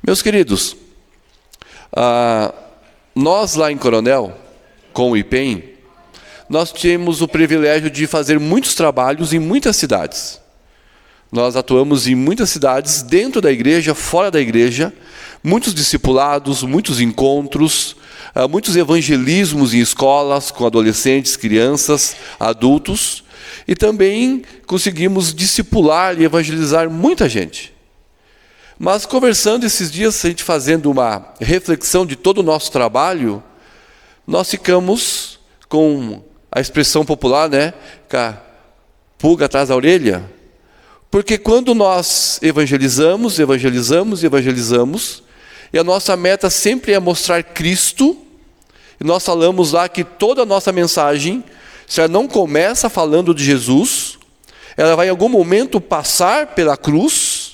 Meus queridos, nós lá em Coronel, com o IPEM, nós temos o privilégio de fazer muitos trabalhos em muitas cidades. Nós atuamos em muitas cidades, dentro da igreja, fora da igreja, muitos discipulados, muitos encontros, muitos evangelismos em escolas, com adolescentes, crianças, adultos, e também conseguimos discipular e evangelizar muita gente. Mas conversando esses dias, a gente fazendo uma reflexão de todo o nosso trabalho, nós ficamos com a expressão popular, com a pulga atrás da orelha, porque quando nós evangelizamos, e a nossa meta sempre é mostrar Cristo, e nós falamos lá que toda a nossa mensagem, se ela não começa falando de Jesus, ela vai em algum momento passar pela cruz,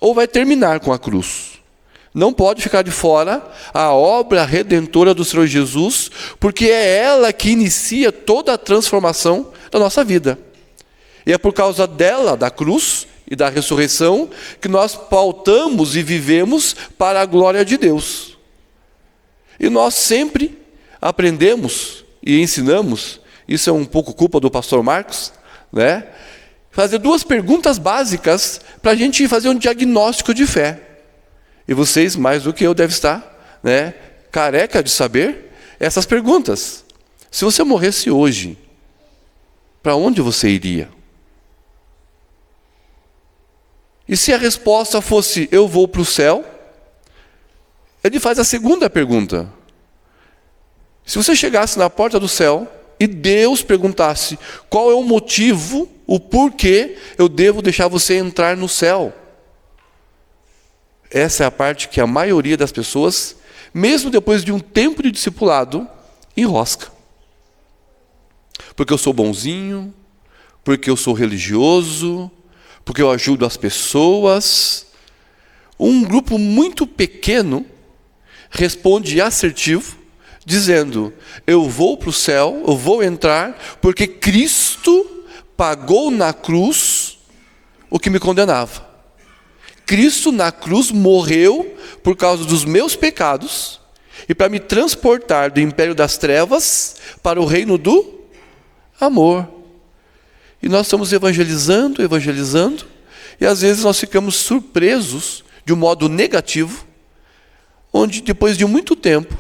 ou vai terminar com a cruz. Não pode ficar de fora a obra redentora do Senhor Jesus, porque é ela que inicia toda a transformação da nossa vida. E é por causa dela, da cruz e da ressurreição, que nós pautamos e vivemos para a glória de Deus. E nós sempre aprendemos e ensinamos, isso é um pouco culpa do pastor Marcos, fazer duas perguntas básicas para a gente fazer um diagnóstico de fé. E vocês, mais do que eu, devem estar careca de saber essas perguntas. Se você morresse hoje, para onde você iria? E se a resposta fosse, eu vou para o céu, ele faz a segunda pergunta. Se você chegasse na porta do céu e Deus perguntasse qual é o motivo, o porquê eu devo deixar você entrar no céu? Essa é a parte que a maioria das pessoas, mesmo depois de um tempo de discipulado, enrosca. Porque eu sou bonzinho, porque eu sou religioso, porque eu ajudo as pessoas. Um grupo muito pequeno responde assertivo, dizendo, eu vou para o céu, eu vou entrar, porque Cristo pagou na cruz o que me condenava. Cristo na cruz morreu por causa dos meus pecados e para me transportar do império das trevas para o reino do amor. E nós estamos evangelizando, e às vezes nós ficamos surpresos de um modo negativo, onde depois de muito tempo,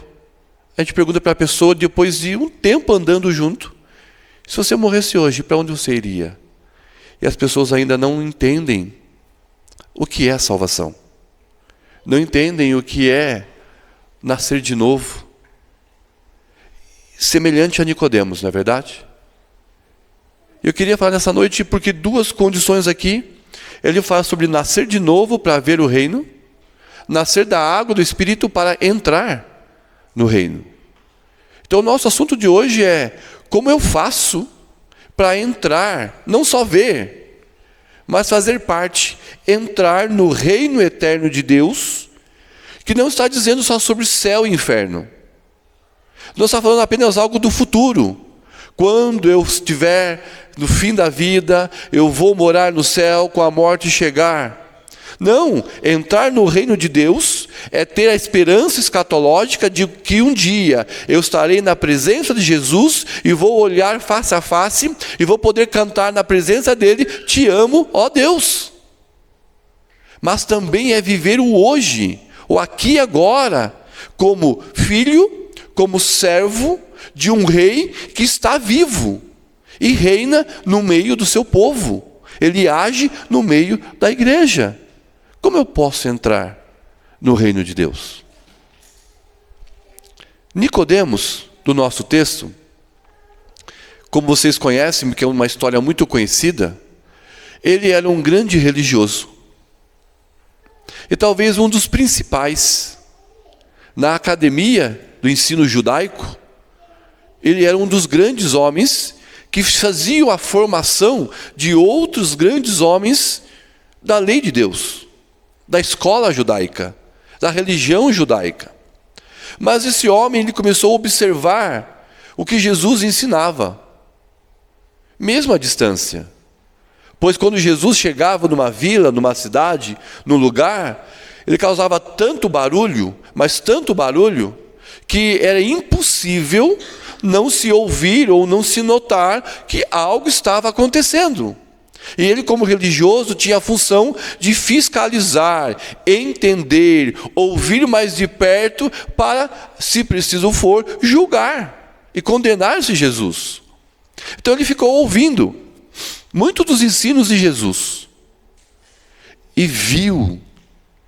a gente pergunta para a pessoa, depois de um tempo andando junto, se você morresse hoje, para onde você iria? E as pessoas ainda não entendem o que é salvação. Não entendem o que é nascer de novo. Semelhante a Nicodemos, não é verdade? Eu queria falar nessa noite porque duas condições aqui. Ele fala sobre nascer de novo para ver o reino, nascer da água do Espírito para entrar no reino. Então o nosso assunto de hoje é como eu faço para entrar, não só ver, mas fazer parte, entrar no reino eterno de Deus, que não está dizendo só sobre céu e inferno. Não está falando apenas algo do futuro. Quando eu estiver no fim da vida, eu vou morar no céu com a morte chegar. Não, entrar no reino de Deus é ter a esperança escatológica de que um dia eu estarei na presença de Jesus e vou olhar face a face e vou poder cantar na presença dele, te amo, ó Deus. Mas também é viver o hoje, o aqui e agora, como filho, como servo de um rei que está vivo e reina no meio do seu povo. Ele age no meio da igreja. Como eu posso entrar no reino de Deus? Nicodemos, do nosso texto, como vocês conhecem, que é uma história muito conhecida, ele era um grande religioso. E talvez um dos principais. Na academia do ensino judaico, ele era um dos grandes homens que faziam a formação de outros grandes homens da lei de Deus, da escola judaica, da religião judaica. Mas esse homem, ele começou a observar o que Jesus ensinava, mesmo à distância. Pois quando Jesus chegava numa vila, numa cidade, num lugar, Ele causava tanto barulho, mas tanto barulho, que era impossível não se ouvir ou não se notar que algo estava acontecendo. E ele, como religioso, tinha a função de fiscalizar, entender, ouvir mais de perto para, se preciso for, julgar e condenar esse Jesus. Então ele ficou ouvindo muito dos ensinos de Jesus e viu,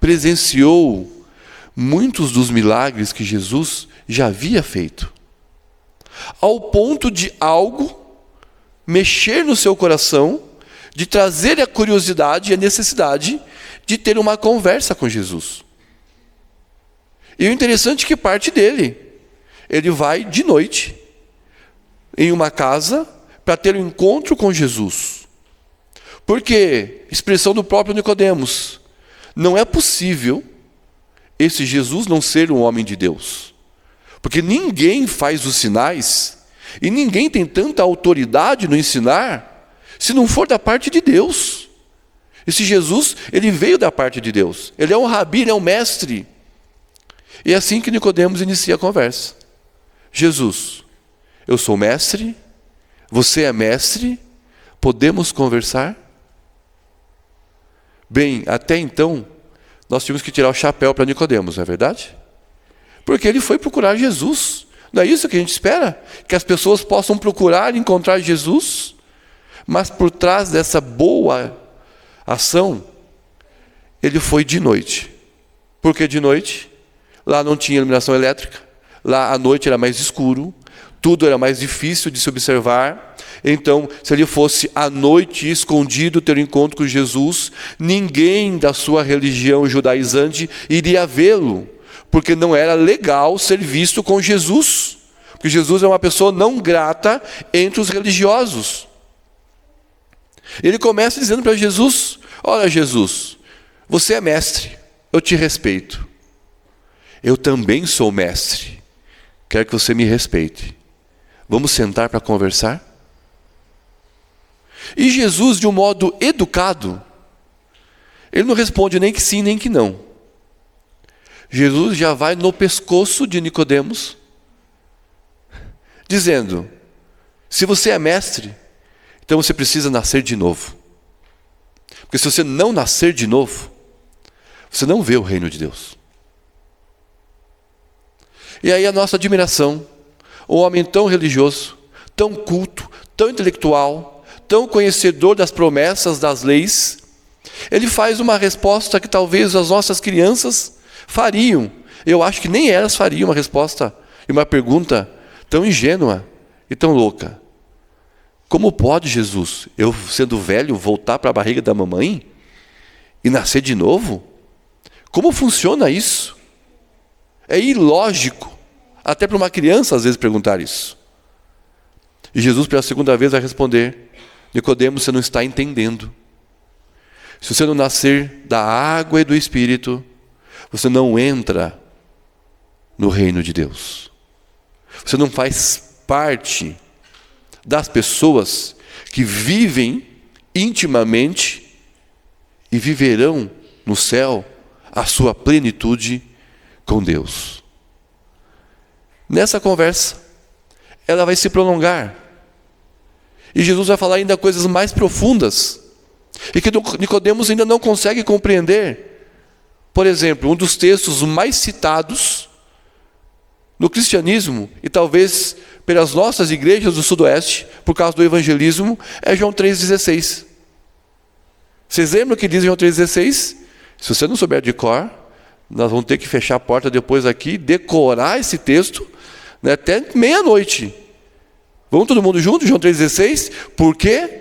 presenciou muitos dos milagres que Jesus já havia feito, ao ponto de algo mexer no seu coração, de trazer a curiosidade e a necessidade de ter uma conversa com Jesus. E o interessante é que parte dele, ele vai de noite em uma casa para ter um encontro com Jesus. Porque, expressão do próprio Nicodemos, não é possível esse Jesus não ser um homem de Deus. Porque ninguém faz os sinais e ninguém tem tanta autoridade no ensinar se não for da parte de Deus. Esse Jesus, ele veio da parte de Deus. Ele é um rabi, ele é um mestre. E é assim que Nicodemos inicia a conversa. Jesus, eu sou mestre, você é mestre, podemos conversar? Bem, até então, nós tínhamos que tirar o chapéu para Nicodemos, não é verdade? Porque ele foi procurar Jesus. Não é isso que a gente espera? Que as pessoas possam procurar e encontrar Jesus? Mas por trás dessa boa ação, ele foi de noite. Por que de noite? Lá não tinha iluminação elétrica, lá à noite era mais escuro, tudo era mais difícil de se observar. Então, se ele fosse à noite escondido ter um encontro com Jesus, ninguém da sua religião judaizante iria vê-lo, porque não era legal ser visto com Jesus, porque Jesus é uma pessoa não grata entre os religiosos. Ele começa dizendo para Jesus: olha, Jesus, você é mestre, eu te respeito. Eu também sou mestre, quero que você me respeite. Vamos sentar para conversar? E Jesus, de um modo educado, ele não responde nem que sim, nem que não. Jesus já vai no pescoço de Nicodemos, dizendo: se você é mestre, então você precisa nascer de novo. Porque se você não nascer de novo, você não vê o reino de Deus. E aí a nossa admiração, um homem tão religioso, tão culto, tão intelectual, tão conhecedor das promessas, das leis, ele faz uma resposta que talvez as nossas crianças fariam. Eu acho que nem elas fariam uma resposta e uma pergunta tão ingênua e tão louca. Como pode, Jesus, eu sendo velho, voltar para a barriga da mamãe e nascer de novo? Como funciona isso? É ilógico, até para uma criança às vezes perguntar isso. E Jesus pela segunda vez vai responder: Nicodemos, você não está entendendo. Se você não nascer da água e do Espírito, você não entra no reino de Deus. Você não faz parte das pessoas que vivem intimamente e viverão no céu a sua plenitude com Deus. Nessa conversa, ela vai se prolongar. E Jesus vai falar ainda coisas mais profundas e que Nicodemos ainda não consegue compreender. Por exemplo, um dos textos mais citados no cristianismo, e talvez pelas nossas igrejas do Sudoeste, por causa do evangelismo, é João 3,16. Vocês lembram o que diz João 3,16? Se você não souber de cor, nós vamos ter que fechar a porta depois aqui, decorar esse texto, né, até meia-noite. Vamos todo mundo junto, João 3,16? Por quê?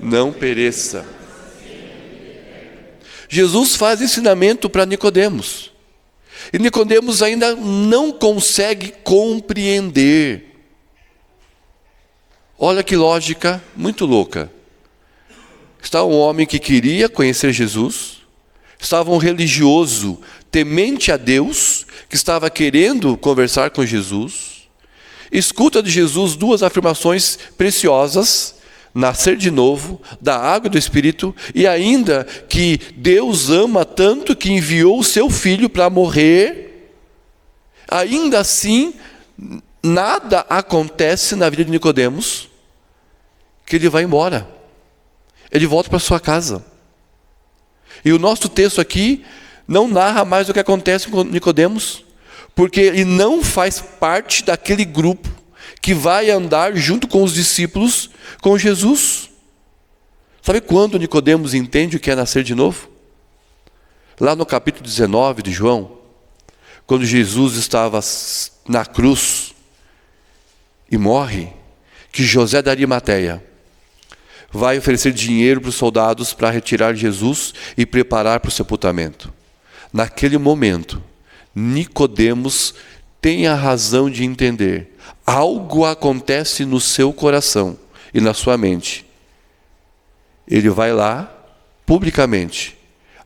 Não pereça. Jesus faz ensinamento para Nicodemos. E Nicodemos ainda não consegue compreender. Olha que lógica muito louca. Está um homem que queria conhecer Jesus, estava um religioso temente a Deus, que estava querendo conversar com Jesus, escuta de Jesus duas afirmações preciosas: nascer de novo, da água e do Espírito, e ainda que Deus ama tanto que enviou o seu Filho para morrer. Ainda assim, nada acontece na vida de Nicodemos, que ele vai embora. Ele volta para sua casa. E o nosso texto aqui não narra mais o que acontece com Nicodemos, porque ele não faz parte daquele grupo que vai andar junto com os discípulos com Jesus. Sabe quando Nicodemos entende o que é nascer de novo? Lá no capítulo 19 de João, quando Jesus estava na cruz e morre, que José da Arimateia vai oferecer dinheiro para os soldados para retirar Jesus e preparar para o sepultamento. Naquele momento, Nicodemos tem a razão de entender: algo acontece no seu coração e na sua mente. Ele vai lá, publicamente,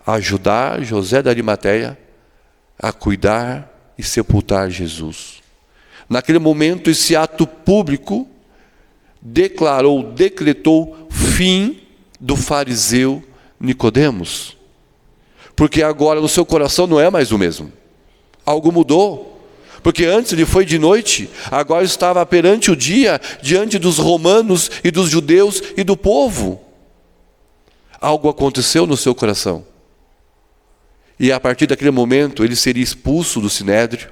ajudar José da Arimateia a cuidar e sepultar Jesus. Naquele momento, esse ato público decretou fim do fariseu Nicodemos. Porque agora no seu coração não é mais o mesmo. Algo mudou. Porque antes ele foi de noite, agora estava perante o dia, diante dos romanos e dos judeus e do povo. Algo aconteceu no seu coração. E a partir daquele momento ele seria expulso do sinédrio,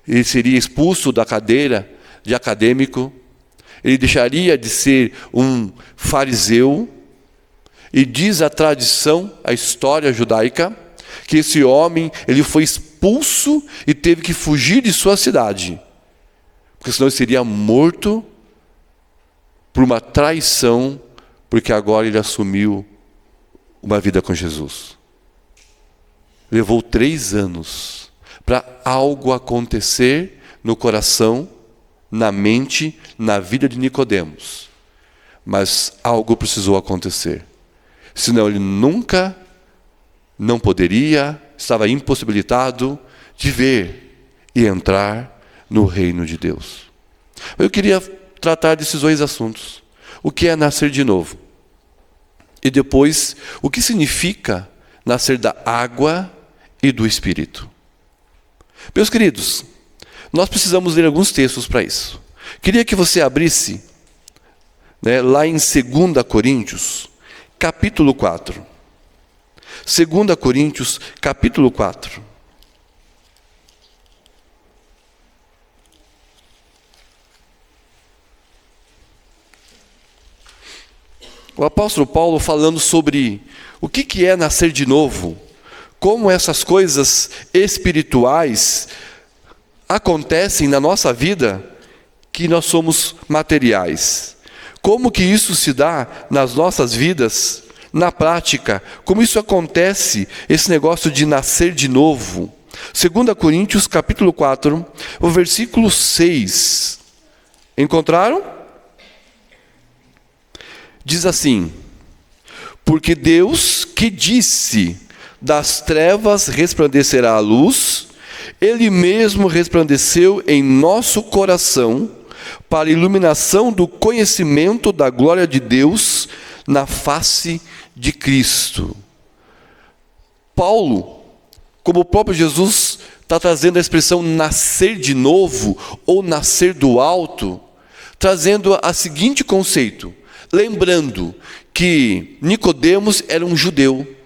ele seria expulso da cadeira de acadêmico, ele deixaria de ser um fariseu. E diz a tradição, a história judaica, que esse homem ele foi expulso e teve que fugir de sua cidade, porque senão ele seria morto por uma traição, porque agora ele assumiu uma vida com Jesus. Levou 3 anos para algo acontecer no coração, na mente, na vida de Nicodemos. Mas algo precisou acontecer. Senão ele nunca, não poderia, estava impossibilitado de ver e entrar no reino de Deus. Eu queria tratar desses 2 assuntos. O que é nascer de novo? E depois, o que significa nascer da água e do Espírito? Meus queridos, nós precisamos ler alguns textos para isso. Queria que você abrisse, lá em 2 Coríntios, capítulo 4. 2 Coríntios, capítulo 4. O apóstolo Paulo falando sobre o que é nascer de novo, como essas coisas espirituais acontecem na nossa vida, que nós somos materiais. Como que isso se dá nas nossas vidas, na prática? Como isso acontece, esse negócio de nascer de novo? 2 Coríntios, capítulo 4, o versículo 6. Encontraram? Diz assim: porque Deus que disse, das trevas resplandecerá a luz, Ele mesmo resplandeceu em nosso coração, para a iluminação do conhecimento da glória de Deus na face de Cristo. Paulo, como o próprio Jesus está trazendo a expressão nascer de novo ou nascer do alto, trazendo a seguinte conceito, lembrando que Nicodemos era um judeu.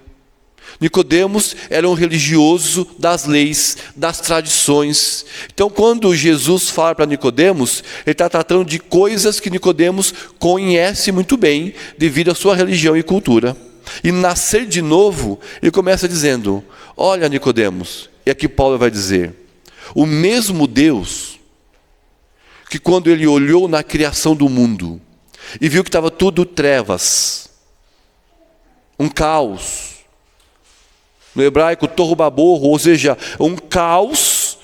Nicodemos era um religioso das leis, das tradições. Então, quando Jesus fala para Nicodemos, ele está tratando de coisas que Nicodemos conhece muito bem, devido à sua religião e cultura. E nascer de novo, ele começa dizendo: olha, Nicodemos, e aqui Paulo vai dizer, o mesmo Deus que quando ele olhou na criação do mundo e viu que estava tudo trevas, um caos, no hebraico, torro baborro, ou seja, um caos,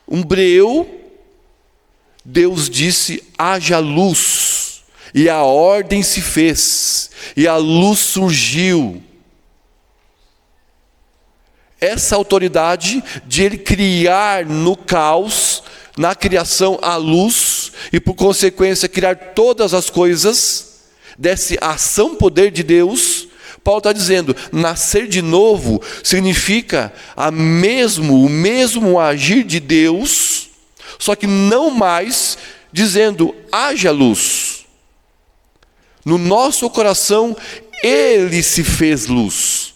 um breu, Deus disse, haja luz, e a ordem se fez, e a luz surgiu. Essa autoridade de ele criar no caos, na criação, a luz, e por consequência criar todas as coisas, dessa ação poder de Deus, Paulo está dizendo, nascer de novo significa o mesmo agir de Deus, só que não mais dizendo, haja luz. No nosso coração, Ele se fez luz.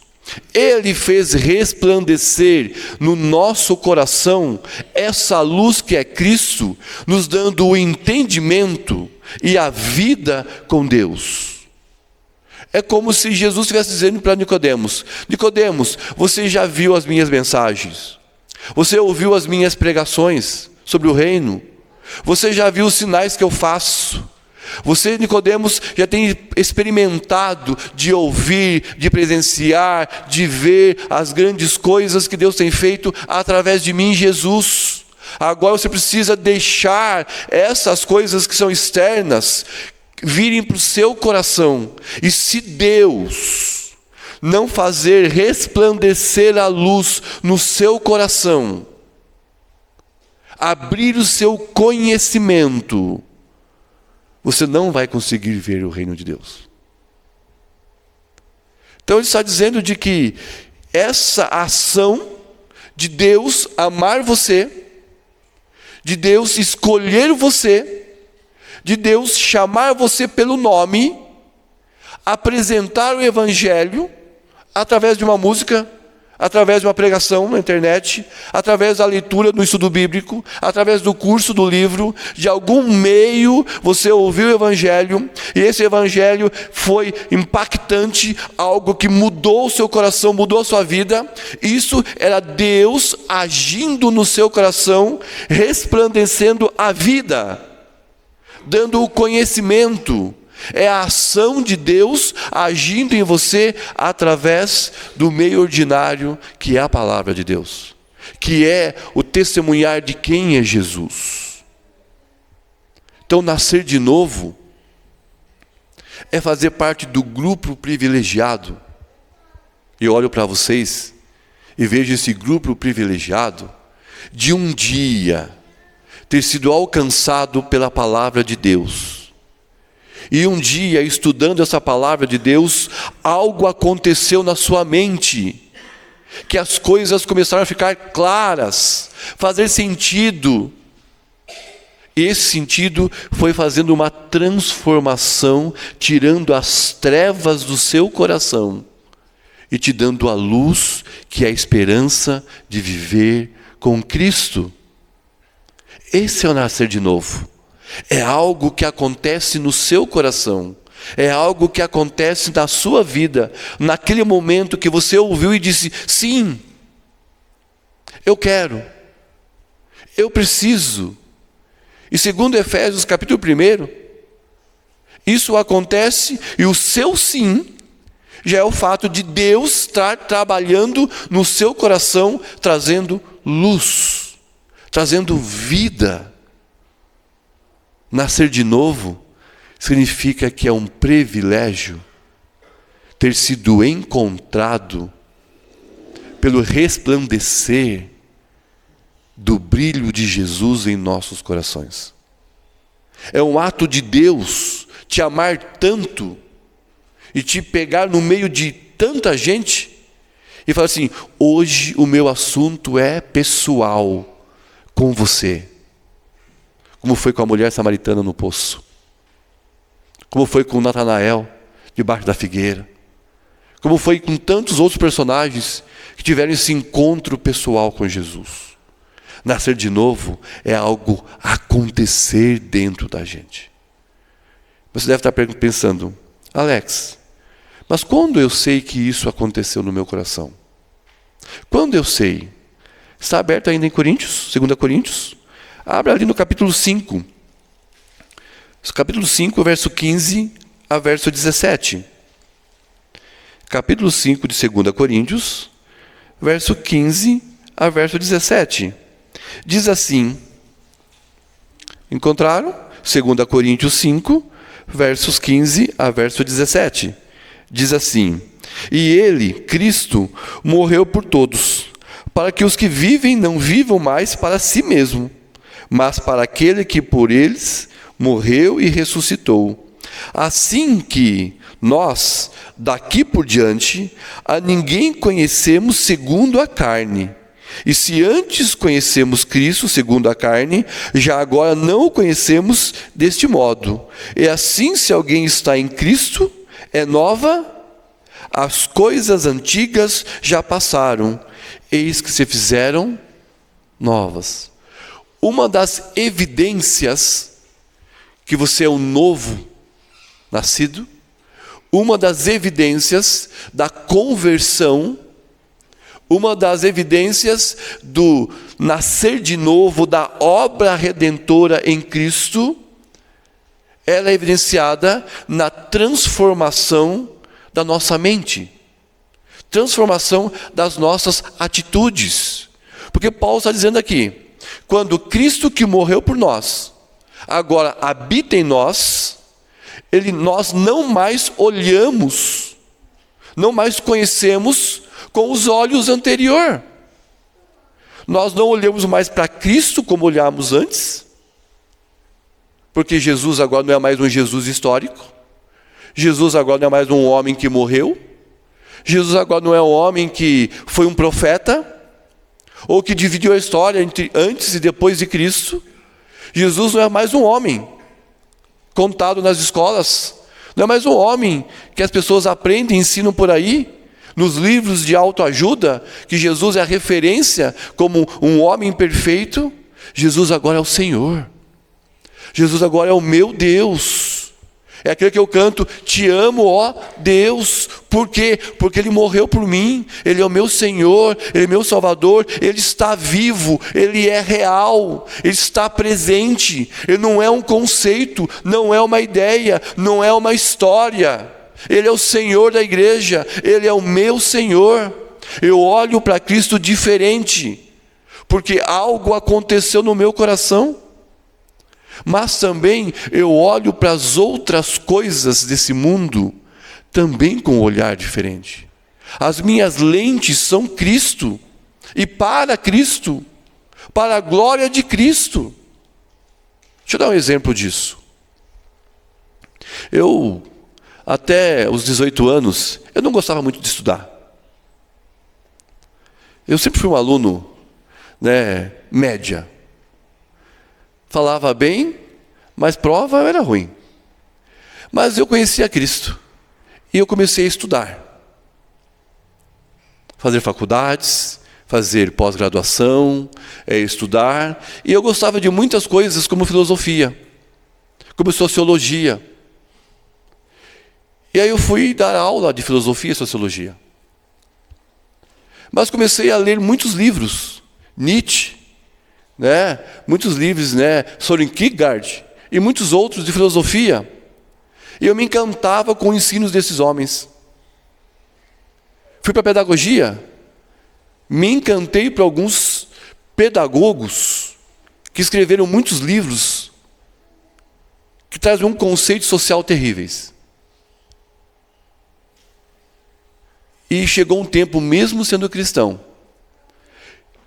Ele fez resplandecer no nosso coração essa luz que é Cristo, nos dando o entendimento e a vida com Deus. É como se Jesus estivesse dizendo para Nicodemos, Nicodemos, você já viu as minhas mensagens? Você ouviu as minhas pregações sobre o reino? Você já viu os sinais que eu faço? Você, Nicodemos, já tem experimentado de ouvir, de presenciar, de ver as grandes coisas que Deus tem feito através de mim, Jesus. Agora você precisa deixar essas coisas que são externas virem para o seu coração. E se Deus não fazer resplandecer a luz no seu coração, abrir o seu conhecimento, você não vai conseguir ver o reino de Deus. Então ele está dizendo de que essa ação de Deus amar você, de Deus escolher você, de Deus chamar você pelo nome, apresentar o Evangelho através de uma música, através de uma pregação na internet, através da leitura no estudo bíblico, através do curso do livro, de algum meio você ouviu o Evangelho, e esse Evangelho foi impactante, algo que mudou o seu coração, mudou a sua vida. Isso era Deus agindo no seu coração, resplandecendo a vida, dando o conhecimento. É a ação de Deus agindo em você através do meio ordinário que é a palavra de Deus, que é o testemunhar de quem é Jesus. Então, nascer de novo é fazer parte do grupo privilegiado. Eu olho para vocês e vejo esse grupo privilegiado de um dia ter sido alcançado pela palavra de Deus. E um dia, estudando essa palavra de Deus, algo aconteceu na sua mente, que as coisas começaram a ficar claras, fazer sentido. E esse sentido foi fazendo uma transformação, tirando as trevas do seu coração e te dando a luz, que é a esperança de viver com Cristo. Esse é o nascer de novo. É algo que acontece no seu coração. É algo que acontece na sua vida, naquele momento que você ouviu e disse, sim, eu quero, eu preciso. E segundo Efésios capítulo 1, isso acontece e o seu sim já é o fato de Deus estar trabalhando no seu coração, trazendo luz, trazendo vida. Nascer de novo significa que é um privilégio ter sido encontrado pelo resplandecer do brilho de Jesus em nossos corações. É um ato de Deus te amar tanto e te pegar no meio de tanta gente e falar assim, hoje o meu assunto é pessoal com você. Como foi com a mulher samaritana no poço. Como foi com Natanael, debaixo da figueira. Como foi com tantos outros personagens que tiveram esse encontro pessoal com Jesus. Nascer de novo é algo acontecer dentro da gente. Você deve estar pensando, Alex, mas quando eu sei que isso aconteceu no meu coração? Quando eu sei? Está aberto ainda em Coríntios, 2 Coríntios? Abra ali no capítulo 5. Capítulo 5, verso 15 a verso 17. Capítulo 5 de 2 Coríntios, verso 15 a verso 17. Diz assim, encontraram? 2 Coríntios 5, versos 15 a verso 17. Diz assim, e ele, Cristo, morreu por todos, para que os que vivem não vivam mais para si mesmo, mas para aquele que por eles morreu e ressuscitou. Assim que nós, daqui por diante, a ninguém conhecemos segundo a carne. E se antes conhecemos Cristo segundo a carne, já agora não o conhecemos deste modo. E assim, se alguém está em Cristo, é nova, as coisas antigas já passaram, eis que se fizeram novas. Uma das evidências que você é um novo nascido, uma das evidências da conversão, uma das evidências do nascer de novo, da obra redentora em Cristo, ela é evidenciada na transformação da nossa mente, transformação das nossas atitudes. Porque Paulo está dizendo aqui, quando Cristo que morreu por nós, agora habita em nós, nós não mais olhamos, não mais conhecemos com os olhos anterior. Nós não olhamos mais para Cristo como olhávamos antes, porque Jesus agora não é mais um Jesus histórico, Jesus agora não é mais um homem que morreu, Jesus agora não é um homem que foi um profeta, ou que dividiu a história entre antes e depois de Cristo. Jesus não é mais um homem contado nas escolas, não é mais um homem que as pessoas aprendem e ensinam por aí, nos livros de autoajuda, que Jesus é a referência como um homem perfeito. Jesus agora é o Senhor. Jesus agora é o meu Deus. É aquele que eu canto, te amo, ó Deus. Por quê? Porque Ele morreu por mim, Ele é o meu Senhor, Ele é meu Salvador, Ele está vivo, Ele é real, Ele está presente, Ele não é um conceito, não é uma ideia, não é uma história. Ele é o Senhor da igreja, Ele é o meu Senhor. Eu olho para Cristo diferente, porque algo aconteceu no meu coração. Mas também eu olho para as outras coisas desse mundo também com um olhar diferente. As minhas lentes são Cristo, e para Cristo, para a glória de Cristo. Deixa eu dar um exemplo disso. Eu, até os 18 anos, eu não gostava muito de estudar. Eu sempre fui um aluno, média. Falava bem, mas prova era ruim. Mas eu conhecia Cristo. E eu comecei a estudar. Fazer faculdades, fazer pós-graduação, estudar. E eu gostava de muitas coisas como filosofia, como sociologia. E aí eu fui dar aula de filosofia e sociologia. Mas comecei a ler muitos livros. Nietzsche, muitos livros, Soren Kierkegaard e muitos outros de filosofia. E eu me encantava com os ensinos desses homens. Fui para a pedagogia, me encantei por alguns pedagogos que escreveram muitos livros que trazem um conceito social terríveis. E chegou um tempo, mesmo sendo cristão,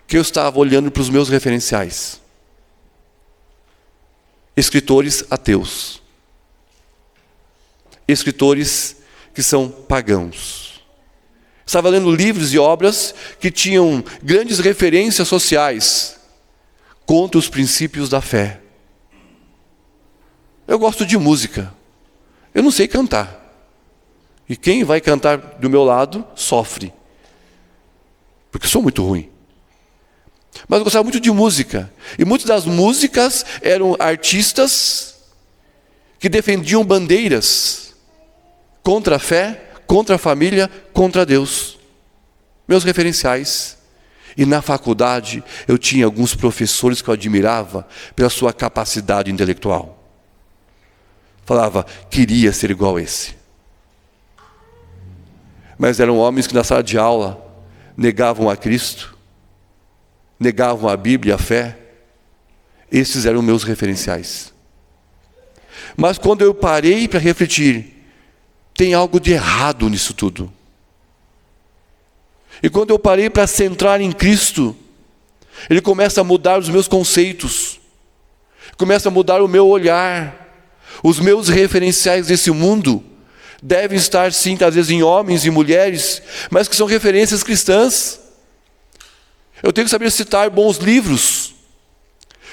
que eu estava olhando para os meus referenciais. Escritores ateus. Escritores que são pagãos. Estava lendo livros e obras que tinham grandes referências sociais contra os princípios da fé. Eu gosto de música. Eu não sei cantar. E quem vai cantar do meu lado sofre. Porque sou muito ruim. Mas eu gostava muito de música. E muitas das músicas eram artistas que defendiam bandeiras contra a fé, contra a família, contra Deus. Meus referenciais. E na faculdade eu tinha alguns professores que eu admirava pela sua capacidade intelectual. Falava, queria ser igual a esse. Mas eram homens que na sala de aula negavam a Cristo, negavam a Bíblia, a fé. Esses eram meus referenciais. Mas quando eu parei para refletir, tem algo de errado nisso tudo. E quando eu parei para centrar em Cristo, Ele começa a mudar os meus conceitos, começa a mudar o meu olhar. Os meus referenciais desse mundo devem estar, sim, às vezes em homens e mulheres, mas que são referências cristãs. Eu tenho que saber citar bons livros.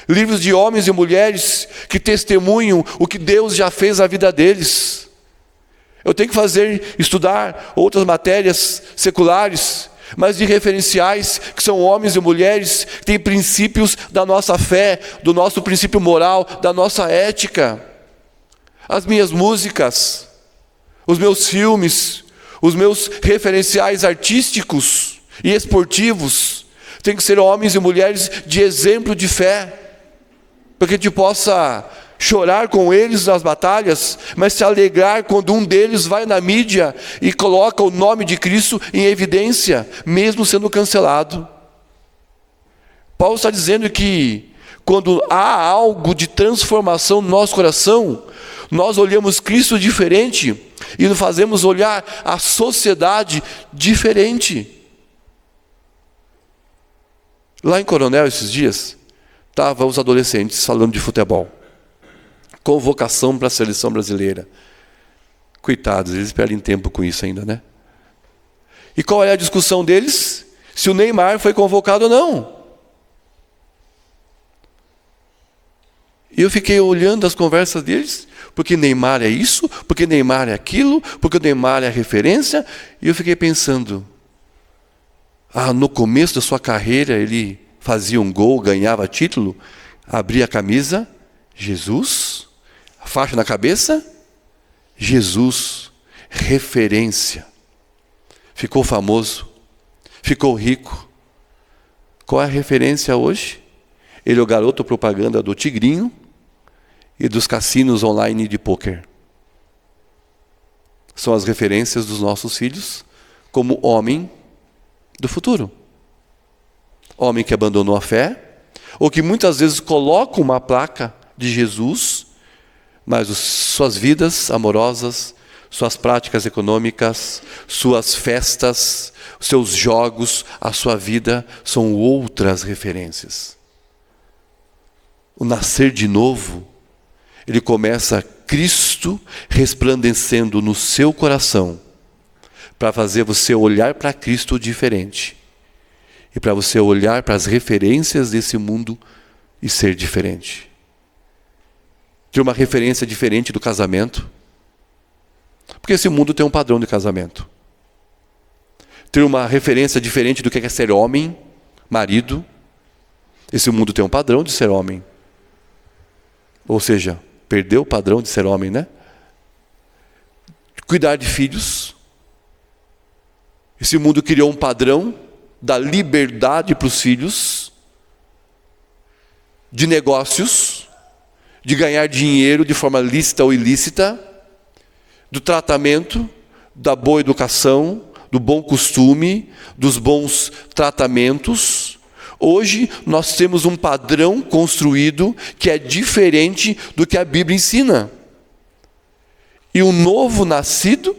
Livros de homens e mulheres que testemunham o que Deus já fez na vida deles. Eu tenho que estudar outras matérias seculares, mas de referenciais que são homens e mulheres que têm princípios da nossa fé, do nosso princípio moral, da nossa ética. As minhas músicas, os meus filmes, os meus referenciais artísticos e esportivos têm que ser homens e mulheres de exemplo de fé, para que a gente possa chorar com eles nas batalhas, mas se alegrar quando um deles vai na mídia e coloca o nome de Cristo em evidência, mesmo sendo cancelado. Paulo está dizendo que quando há algo de transformação no nosso coração, nós olhamos Cristo diferente e nos fazemos olhar a sociedade diferente. Lá em Coronel, esses dias, estavam os adolescentes falando de futebol. Convocação para a seleção brasileira. Coitados, eles perdem tempo com isso ainda, né? E qual é a discussão deles? Se o Neymar foi convocado ou não. E eu fiquei olhando as conversas deles, porque Neymar é isso, porque Neymar é aquilo, porque o Neymar é a referência, e eu fiquei pensando, no começo da sua carreira ele fazia um gol, ganhava título, abria a camisa, Jesus, a faixa na cabeça, Jesus, referência. Ficou famoso, ficou rico. Qual é a referência hoje? Ele é o garoto propaganda do Tigrinho e dos cassinos online de pôquer. São as referências dos nossos filhos como homem do futuro. Homem que abandonou a fé, ou que muitas vezes coloca uma placa de Jesus, mas suas vidas amorosas, suas práticas econômicas, suas festas, seus jogos, a sua vida são outras referências. O nascer de novo, ele começa Cristo resplandecendo no seu coração, para fazer você olhar para Cristo diferente. E para você olhar para as referências desse mundo e ser diferente. Ter uma referência diferente do casamento. Porque esse mundo tem um padrão de casamento. Ter uma referência diferente do que é ser homem, marido. Esse mundo tem um padrão de ser homem. Ou seja, perdeu o padrão de ser homem, né? Cuidar de filhos. Esse mundo criou um padrão da liberdade para os filhos, de negócios, de ganhar dinheiro de forma lícita ou ilícita, do tratamento, da boa educação, do bom costume, dos bons tratamentos. Hoje nós temos um padrão construído que é diferente do que a Bíblia ensina. E o novo nascido,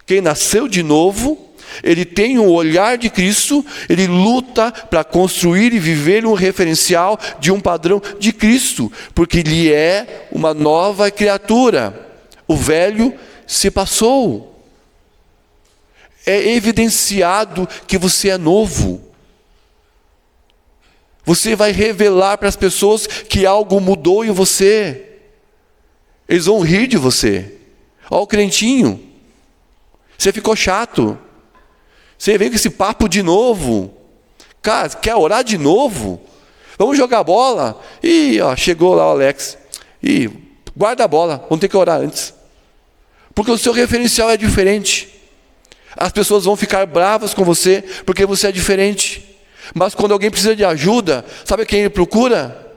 quem nasceu de novo, ele tem o olhar de Cristo, ele luta para construir e viver um referencial de um padrão de Cristo, porque ele é uma nova criatura. O velho se passou. É evidenciado que você é novo. Você vai revelar para as pessoas que algo mudou em você. Eles vão rir de você. Olha o crentinho. Você ficou chato. Você vem com esse papo de novo. Cara, quer orar de novo? Vamos jogar bola? Ih, chegou lá o Alex. Ih, guarda a bola, vamos ter que orar antes. Porque o seu referencial é diferente. As pessoas vão ficar bravas com você, porque você é diferente. Mas quando alguém precisa de ajuda, sabe quem ele procura?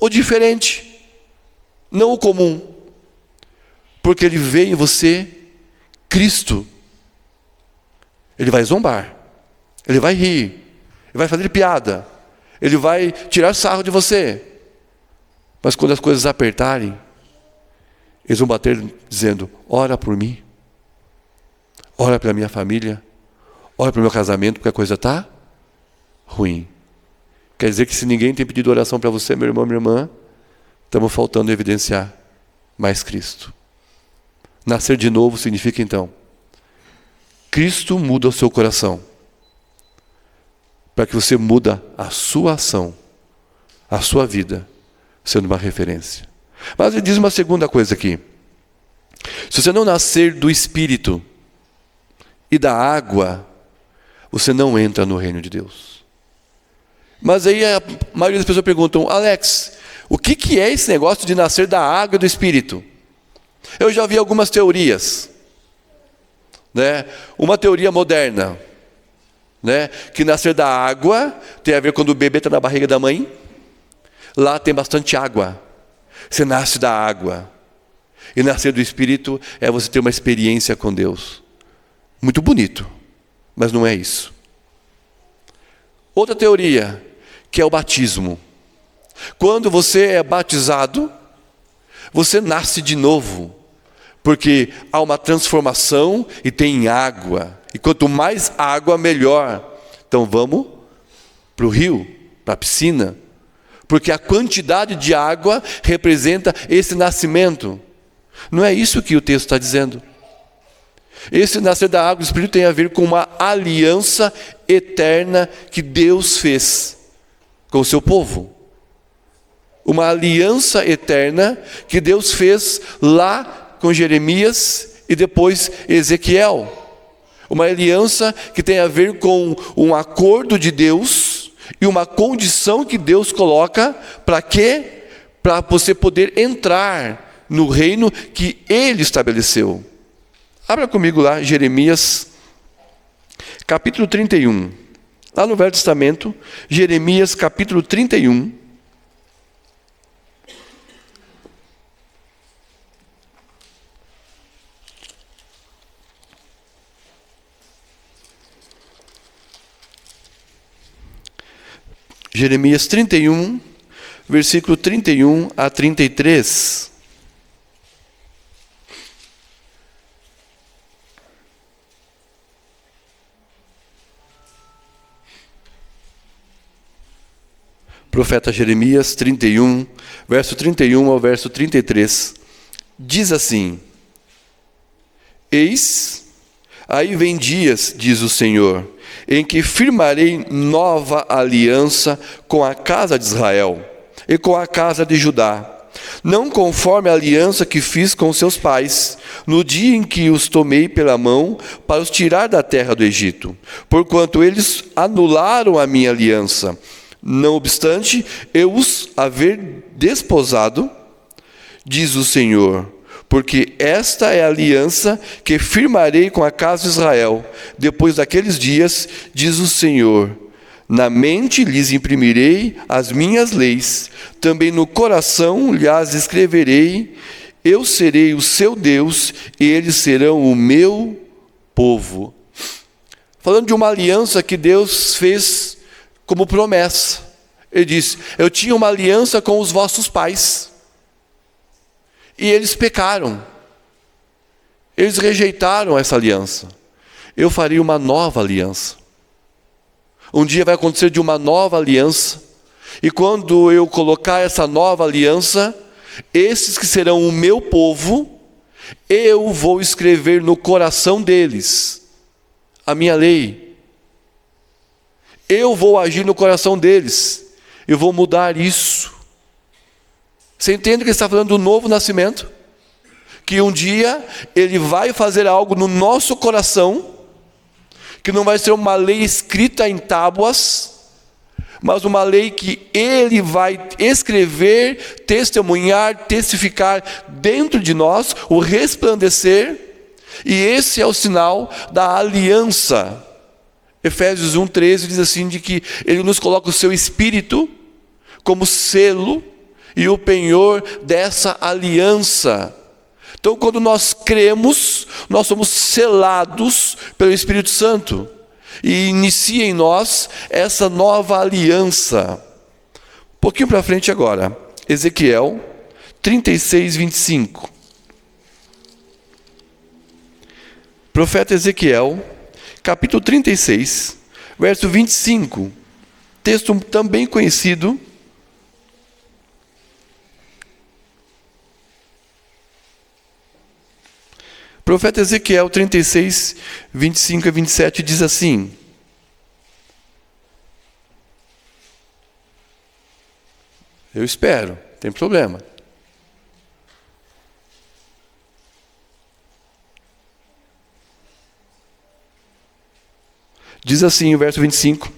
O diferente, não o comum. Porque ele vê em você Cristo. Ele vai zombar, ele vai rir, ele vai fazer piada, ele vai tirar sarro de você. Mas quando as coisas apertarem, eles vão bater dizendo, ora por mim, ora pela minha família, ora pelo meu casamento, porque a coisa está ruim. Quer dizer que se ninguém tem pedido oração para você, meu irmão, minha irmã, estamos faltando evidenciar mais Cristo. Nascer de novo significa então, Cristo muda o seu coração, para que você muda a sua ação, a sua vida, sendo uma referência. Mas ele diz uma segunda coisa aqui. Se você não nascer do Espírito e da água, você não entra no reino de Deus. Mas aí a maioria das pessoas perguntam, Alex, o que é esse negócio de nascer da água e do Espírito? Eu já vi algumas teorias, né? Uma teoria moderna, né? Que nascer da água tem a ver quando o bebê está na barriga da mãe. Lá tem bastante água. Você nasce da água. E nascer do Espírito é você ter uma experiência com Deus. Muito bonito, mas não é isso. Outra teoria, que é o batismo. Quando você é batizado, você nasce de novo, porque há uma transformação e tem água. E quanto mais água, melhor. Então vamos para o rio, para a piscina, porque a quantidade de água representa esse nascimento. Não é isso que o texto está dizendo. Esse nascer da água do Espírito tem a ver com uma aliança eterna que Deus fez com o seu povo. Uma aliança eterna que Deus fez lá com Jeremias e depois Ezequiel. Uma aliança que tem a ver com um acordo de Deus e uma condição que Deus coloca para quê? Para você poder entrar no reino que Ele estabeleceu. Abra comigo lá, Jeremias, capítulo 31. Lá no Velho Testamento, Jeremias, capítulo 31. Jeremias 31, versículo 31 a 33. Profeta Jeremias 31, verso 31 ao verso 33, diz assim: Eis, aí vem dias, diz o Senhor, em que firmarei nova aliança com a casa de Israel e com a casa de Judá, não conforme a aliança que fiz com seus pais, no dia em que os tomei pela mão para os tirar da terra do Egito, porquanto eles anularam a minha aliança. Não obstante, eu os haver desposado, diz o Senhor, porque esta é a aliança que firmarei com a casa de Israel. Depois daqueles dias, diz o Senhor, na mente lhes imprimirei as minhas leis, também no coração lhes escreverei, eu serei o seu Deus e eles serão o meu povo. Falando de uma aliança que Deus fez como promessa. Ele disse, eu tinha uma aliança com os vossos pais. E eles pecaram. Eles rejeitaram essa aliança. Eu faria uma nova aliança. Um dia vai acontecer de uma nova aliança. E quando eu colocar essa nova aliança, esses que serão o meu povo, eu vou escrever no coração deles a minha lei. Eu vou agir no coração deles. Eu vou mudar isso. Você entende que ele está falando do novo nascimento? Que um dia ele vai fazer algo no nosso coração, que não vai ser uma lei escrita em tábuas, mas uma lei que ele vai escrever, testemunhar, testificar dentro de nós, o resplandecer, e esse é o sinal da aliança. Efésios 1,13 diz assim, de que ele nos coloca o seu Espírito como selo e o penhor dessa aliança. Então, quando nós cremos, nós somos selados pelo Espírito Santo e inicia em nós essa nova aliança. Um pouquinho para frente agora, Ezequiel 36, 25. Profeta Ezequiel, capítulo 36, verso 25, texto também conhecido. profeta Ezequiel 36, 25 a 27 diz assim: eu espero, não tem problema. Diz assim o verso 25: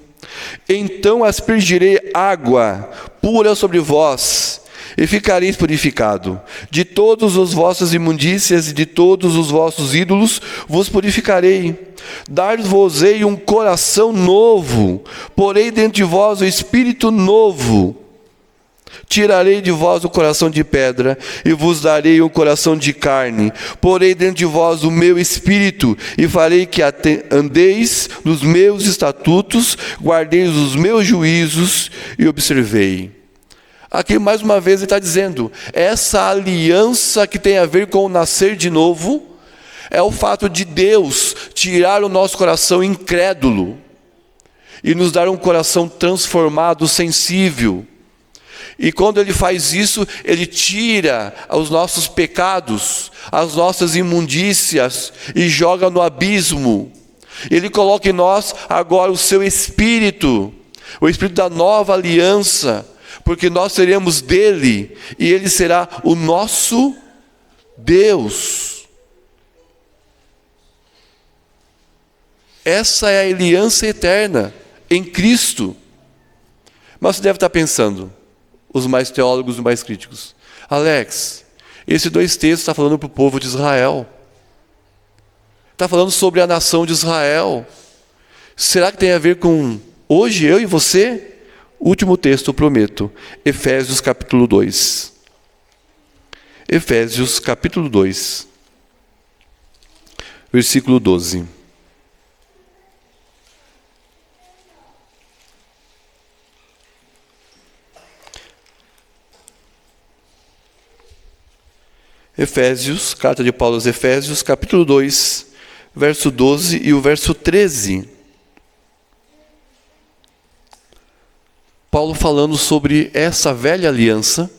então aspergirei água pura sobre vós, e ficareis purificado. De todas as vossas imundícias e de todos os vossos ídolos vos purificarei. Dar-vos-ei um coração novo, porei dentro de vós o espírito novo. Tirarei de vós o coração de pedra e vos darei um coração de carne. Porei dentro de vós o meu espírito e farei que andeis nos meus estatutos, guardeis os meus juízos e observei. Aqui mais uma vez ele está dizendo, essa aliança que tem a ver com o nascer de novo, é o fato de Deus tirar o nosso coração incrédulo e nos dar um coração transformado, sensível. E quando Ele faz isso, Ele tira os nossos pecados, as nossas imundícias e joga no abismo. Ele coloca em nós agora o seu Espírito, o Espírito da nova aliança, porque nós seremos dele e Ele será o nosso Deus. Essa é a aliança eterna em Cristo. Mas você deve estar pensando, os mais teólogos e mais críticos: Alex, esses dois textos estão falando para o povo de Israel. Está falando sobre a nação de Israel. Será que tem a ver com hoje, eu e você? Último texto, eu prometo. Efésios capítulo 2. Efésios capítulo 2. Versículo 12. Efésios, carta de Paulo aos Efésios, capítulo 2, verso 12 e o verso 13. Paulo falando sobre essa velha aliança,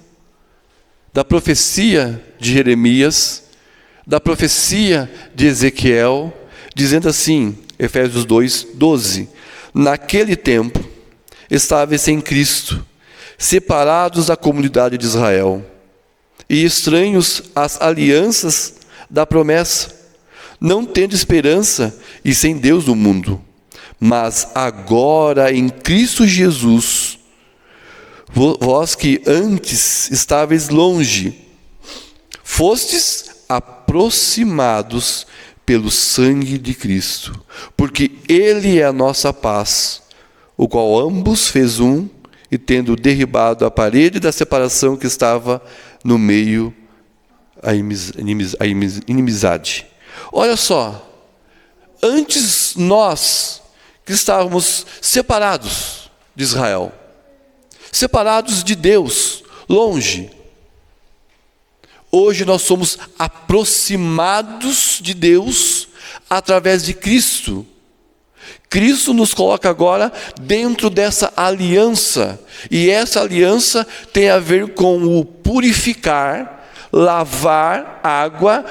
da profecia de Jeremias, da profecia de Ezequiel, dizendo assim, Efésios 2, 12: naquele tempo, estáveis em Cristo, separados da comunidade de Israel, e estranhos às alianças da promessa, não tendo esperança e sem Deus no mundo. Mas agora em Cristo Jesus, vós que antes estáveis longe, fostes aproximados pelo sangue de Cristo, porque Ele é a nossa paz, o qual ambos fez um, e tendo derribado a parede da separação que estava no meio a inimizade. Olha só, antes nós que estávamos separados de Israel, separados de Deus, longe, hoje nós somos aproximados de Deus através de Cristo. Cristo nos coloca agora dentro dessa aliança, e essa aliança tem a ver com o purificar, lavar água,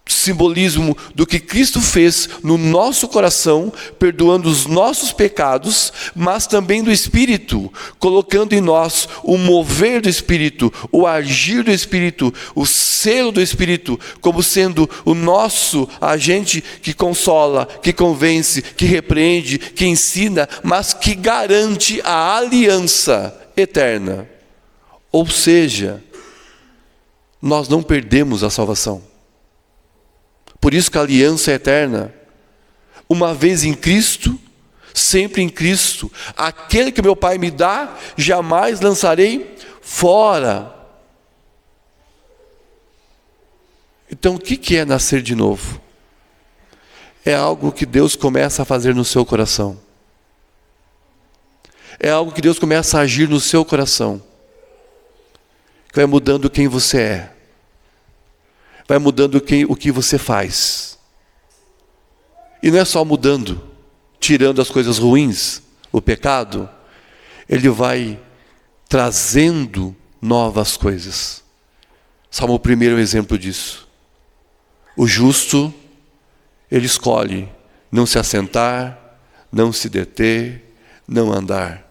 simbolismo do que Cristo fez no nosso coração, perdoando os nossos pecados, mas também do Espírito, colocando em nós o mover do Espírito, o agir do Espírito, o selo do Espírito, como sendo o nosso agente que consola, que convence, que repreende, que ensina, mas que garante a aliança eterna. Ou seja, nós não perdemos a salvação. Por isso que a aliança é eterna. Uma vez em Cristo, sempre em Cristo. Aquele que meu Pai me dá, jamais lançarei fora. Então, o que é nascer de novo? É algo que Deus começa a fazer no seu coração. É algo que Deus começa a agir no seu coração, que vai mudando quem você é. Vai mudando o que você faz. E não é só mudando, tirando as coisas ruins, o pecado. Ele vai trazendo novas coisas. Salmo 1 é um exemplo disso. O justo, ele escolhe não se assentar, não se deter, não andar.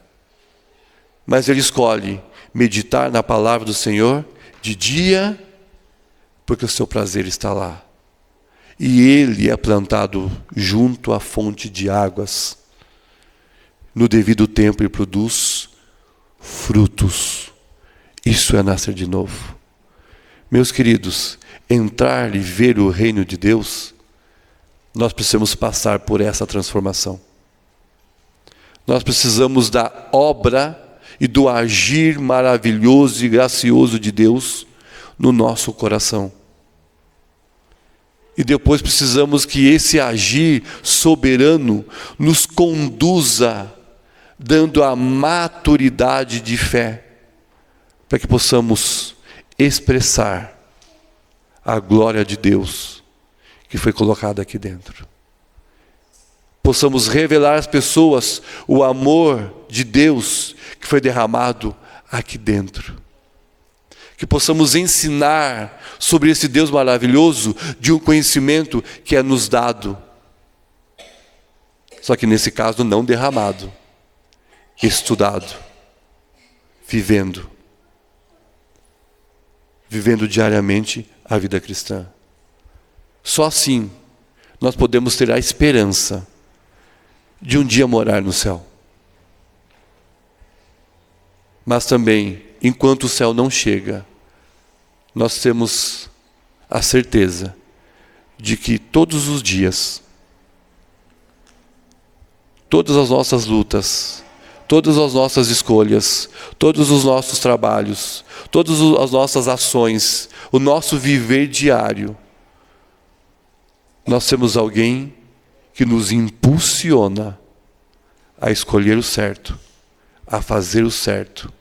Mas ele escolhe meditar na palavra do Senhor de dia, porque o seu prazer está lá. E ele é plantado junto à fonte de águas. No devido tempo ele produz frutos. Isso é nascer de novo. Meus queridos, entrar e ver o reino de Deus, nós precisamos passar por essa transformação. Nós precisamos da obra e do agir maravilhoso e gracioso de Deus no nosso coração. E depois precisamos que esse agir soberano nos conduza, dando a maturidade de fé, para que possamos expressar a glória de Deus que foi colocada aqui dentro. Possamos revelar às pessoas o amor de Deus que foi derramado aqui dentro. Que possamos ensinar sobre esse Deus maravilhoso de um conhecimento que é nos dado. Só que nesse caso não derramado, estudado, vivendo diariamente a vida cristã. Só assim nós podemos ter a esperança de um dia morar no céu. Mas também, enquanto o céu não chega, nós temos a certeza de que todos os dias, todas as nossas lutas, todas as nossas escolhas, todos os nossos trabalhos, todas as nossas ações, o nosso viver diário, nós temos alguém que nos impulsiona a escolher o certo, a fazer o certo,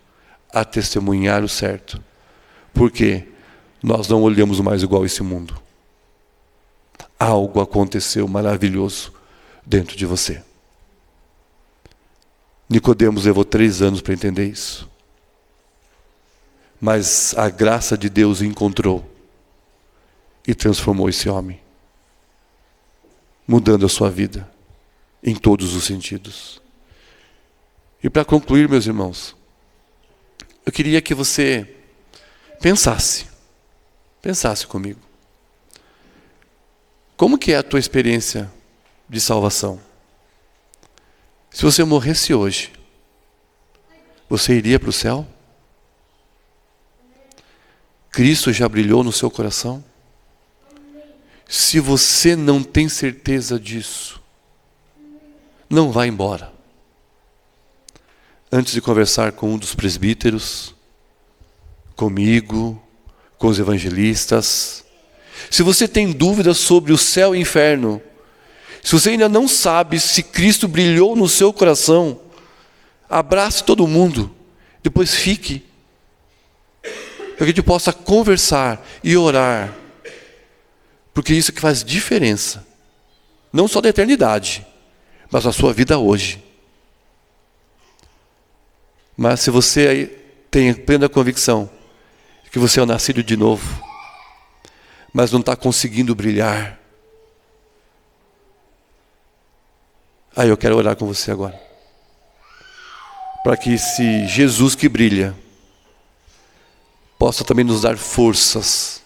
a testemunhar o certo. Porque nós não olhamos mais igual a esse mundo. Algo aconteceu maravilhoso dentro de você. Nicodemos levou 3 anos para entender isso. Mas a graça de Deus o encontrou e transformou esse homem, mudando a sua vida em todos os sentidos. E para concluir, meus irmãos, eu queria que você pensasse comigo. Como que é a tua experiência de salvação? Se você morresse hoje, você iria para o céu? Cristo já brilhou no seu coração? Se você não tem certeza disso, não vá embora. Antes de conversar com um dos presbíteros, comigo, com os evangelistas, se você tem dúvidas sobre o céu e o inferno, se você ainda não sabe se Cristo brilhou no seu coração, abrace todo mundo, depois fique, para que a gente possa conversar e orar, porque isso que faz diferença, não só da eternidade, mas na sua vida hoje. Mas se você aí tem plena convicção que você é o nascido de novo, mas não está conseguindo brilhar, aí eu quero orar com você agora, para que esse Jesus que brilha possa também nos dar forças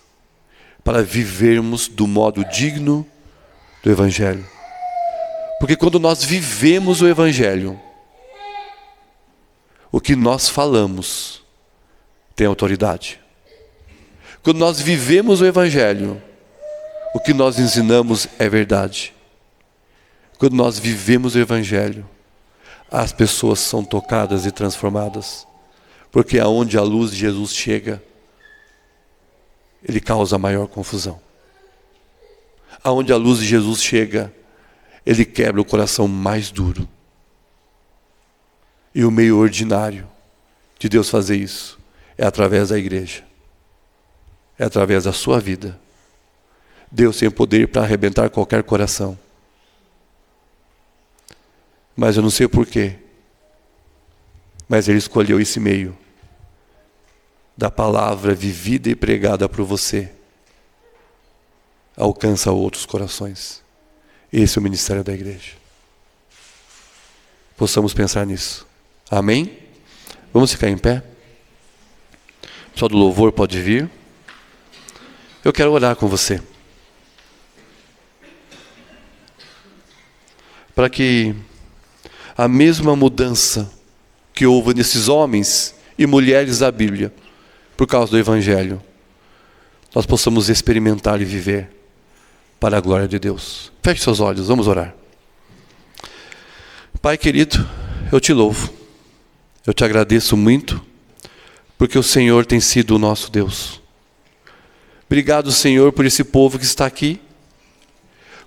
para vivermos do modo digno do Evangelho. Porque quando nós vivemos o Evangelho, o que nós falamos tem autoridade. Quando nós vivemos o Evangelho, o que nós ensinamos é verdade. Quando nós vivemos o Evangelho, as pessoas são tocadas e transformadas. Porque aonde a luz de Jesus chega, ele causa maior confusão. Aonde a luz de Jesus chega, ele quebra o coração mais duro. E o meio ordinário de Deus fazer isso é através da igreja. É através da sua vida. Deus tem poder para arrebentar qualquer coração. Mas eu não sei porquê. Mas Ele escolheu esse meio da palavra vivida e pregada por você. alcança outros corações. Esse é o ministério da igreja. Possamos pensar nisso. Amém? Vamos ficar em pé? O pessoal do louvor pode vir. Eu quero orar com você. Para que a mesma mudança que houve nesses homens e mulheres da Bíblia, por causa do Evangelho, nós possamos experimentar e viver para a glória de Deus. Feche seus olhos, vamos orar. Pai querido, eu te louvo, eu te agradeço muito, porque o Senhor tem sido o nosso Deus. Obrigado, Senhor, por esse povo que está aqui,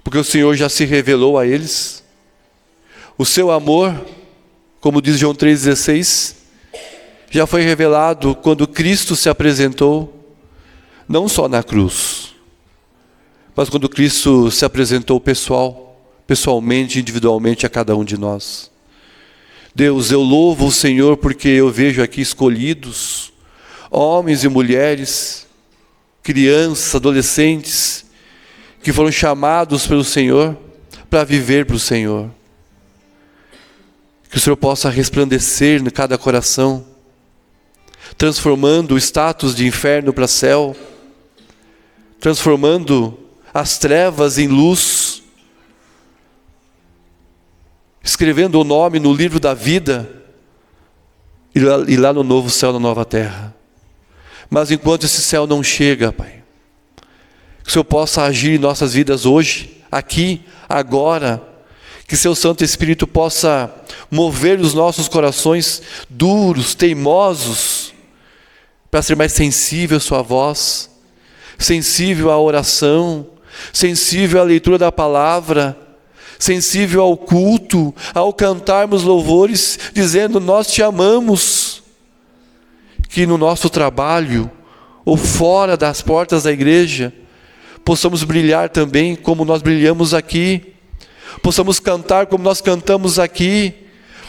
porque o Senhor já se revelou a eles. O seu amor, como diz João 3,16, já foi revelado quando Cristo se apresentou, não só na cruz, mas quando Cristo se apresentou pessoalmente, individualmente a cada um de nós. Deus, eu louvo o Senhor porque eu vejo aqui escolhidos, homens e mulheres, crianças, adolescentes, que foram chamados pelo Senhor para viver para o Senhor. Que o Senhor possa resplandecer em cada coração, transformando o status de inferno para céu, transformando as trevas em luz, escrevendo o nome no livro da vida, e lá no novo céu, na nova terra. Mas enquanto esse céu não chega, Pai, que o Senhor possa agir em nossas vidas hoje, aqui, agora, que seu Santo Espírito possa mover os nossos corações duros, teimosos, para ser mais sensível à sua voz, sensível à oração, sensível à leitura da palavra, sensível ao culto, ao cantarmos louvores, dizendo: nós te amamos. Que no nosso trabalho, ou fora das portas da igreja, possamos brilhar também como nós brilhamos aqui, possamos cantar como nós cantamos aqui,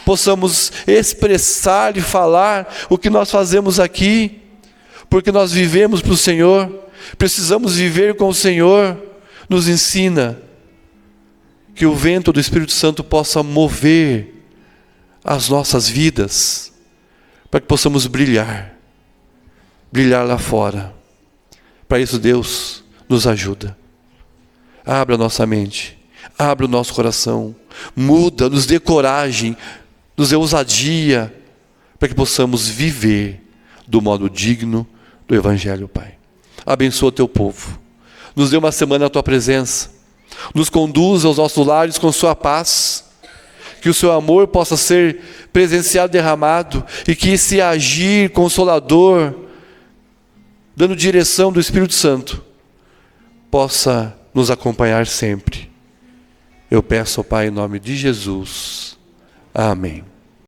possamos expressar e falar o que nós fazemos aqui, porque nós vivemos para o Senhor, precisamos viver com o Senhor. Nos ensina que o vento do Espírito Santo possa mover as nossas vidas, para que possamos brilhar lá fora. Para isso, Deus nos ajuda. Abra a nossa mente, abra o nosso coração, muda, nos dê coragem, nos dê ousadia, para que possamos viver do modo digno do Evangelho, Pai. Abençoa o teu povo, nos dê uma semana na tua presença, nos conduza aos nossos lares com sua paz, que o seu amor possa ser presenciado, derramado, e que esse agir consolador, dando direção do Espírito Santo, possa nos acompanhar sempre. Eu peço ao Pai em nome de Jesus. Amém.